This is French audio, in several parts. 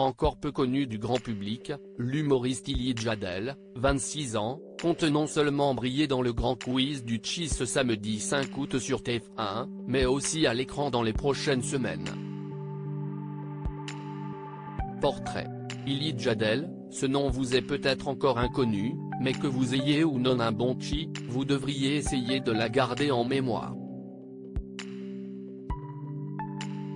Encore peu connu du grand public, l'humoriste Elie Jadel, 26 ans, compte non seulement briller dans le grand quiz du Chi ce samedi 5 août sur TF1, mais aussi à l'écran dans les prochaines semaines. Portrait. Elie Jadel, ce nom vous est peut-être encore inconnu, mais que vous ayez ou non un bon chi, vous devriez essayer de la garder en mémoire.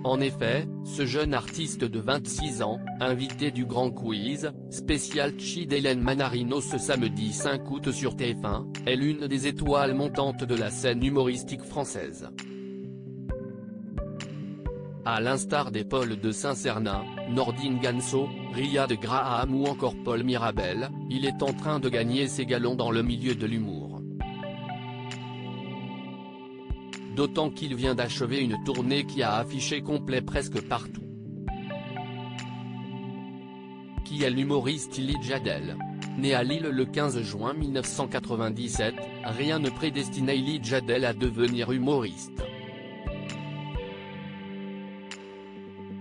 En effet, ce jeune artiste de 26 ans, invité du grand quiz, spécial Chi d'Hélène Manarino ce samedi 5 août sur TF1, est l'une des étoiles montantes de la scène humoristique française. À l'instar des Paul de Saint-Cernin, Nordine Ganso, Riyad Graham ou encore Paul Mirabel, il est en train de gagner ses galons dans le milieu de l'humour. D'autant qu'il vient d'achever une tournée qui a affiché complet presque partout. Qui est l'humoriste Elie Jadel? Né à Lille le 15 juin 1997, rien ne prédestinait Elie Jadel à devenir humoriste.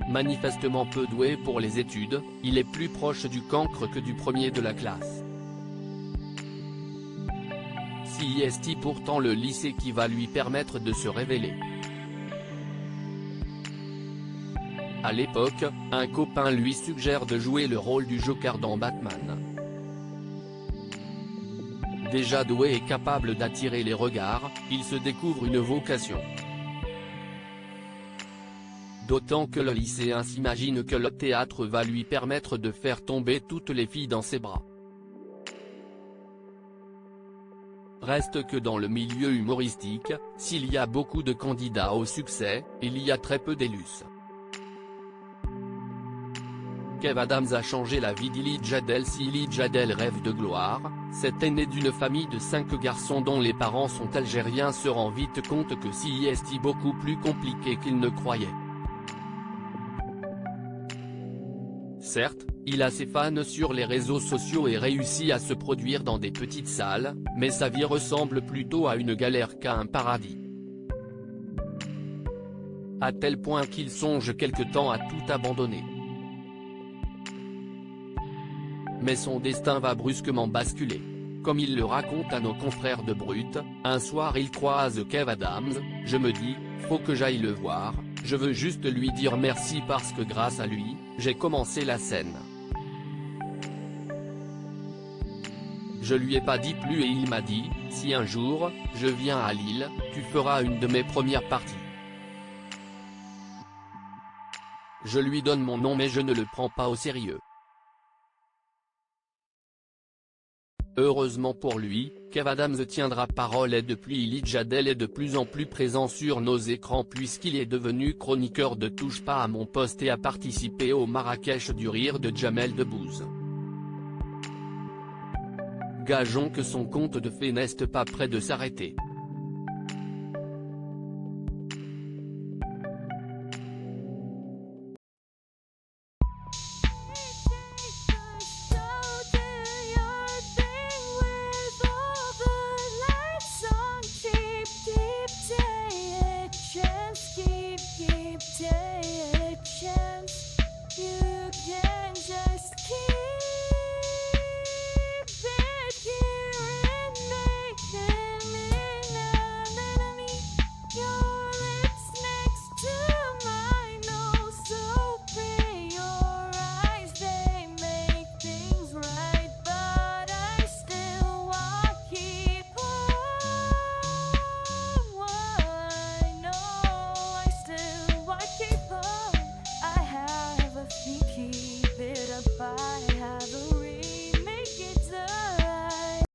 Manifestement peu doué pour les études, il est plus proche du cancre que du premier de la classe. CIST pourtant le lycée qui va lui permettre de se révéler. À l'époque, un copain lui suggère de jouer le rôle du Joker dans Batman. Déjà doué et capable d'attirer les regards, il se découvre une vocation. D'autant que le lycéen s'imagine que le théâtre va lui permettre de faire tomber toutes les filles dans ses bras. Reste que dans le milieu humoristique, s'il y a beaucoup de candidats au succès, il y a très peu d'élus. Kev Adams a changé la vie d'Elie Jadel. Si Elie Jadel rêve de gloire, cet aîné d'une famille de 5 garçons dont les parents sont algériens se rend vite compte que c'est beaucoup plus compliqué qu'il ne croyait. Certes, il a ses fans sur les réseaux sociaux et réussit à se produire dans des petites salles, mais sa vie ressemble plutôt à une galère qu'à un paradis. À tel point qu'il songe quelque temps à tout abandonner. Mais son destin va brusquement basculer. Comme il le raconte à nos confrères de Brut, un soir il croise Kev Adams, je me dis, faut que j'aille le voir, je veux juste lui dire merci parce que grâce à lui, j'ai commencé la scène. Je lui ai pas dit plus et il m'a dit, si un jour, je viens à Lille, tu feras une de mes premières parties. Je lui donne mon nom mais je ne le prends pas au sérieux. Heureusement pour lui, Kev Adams tiendra parole et depuis Elie Jadel est de plus en plus présent sur nos écrans puisqu'il est devenu chroniqueur de Touche pas à mon poste et a participé au Marrakech du rire de Jamel Debbouze. Gageons que son conte de fées n'est pas près de s'arrêter.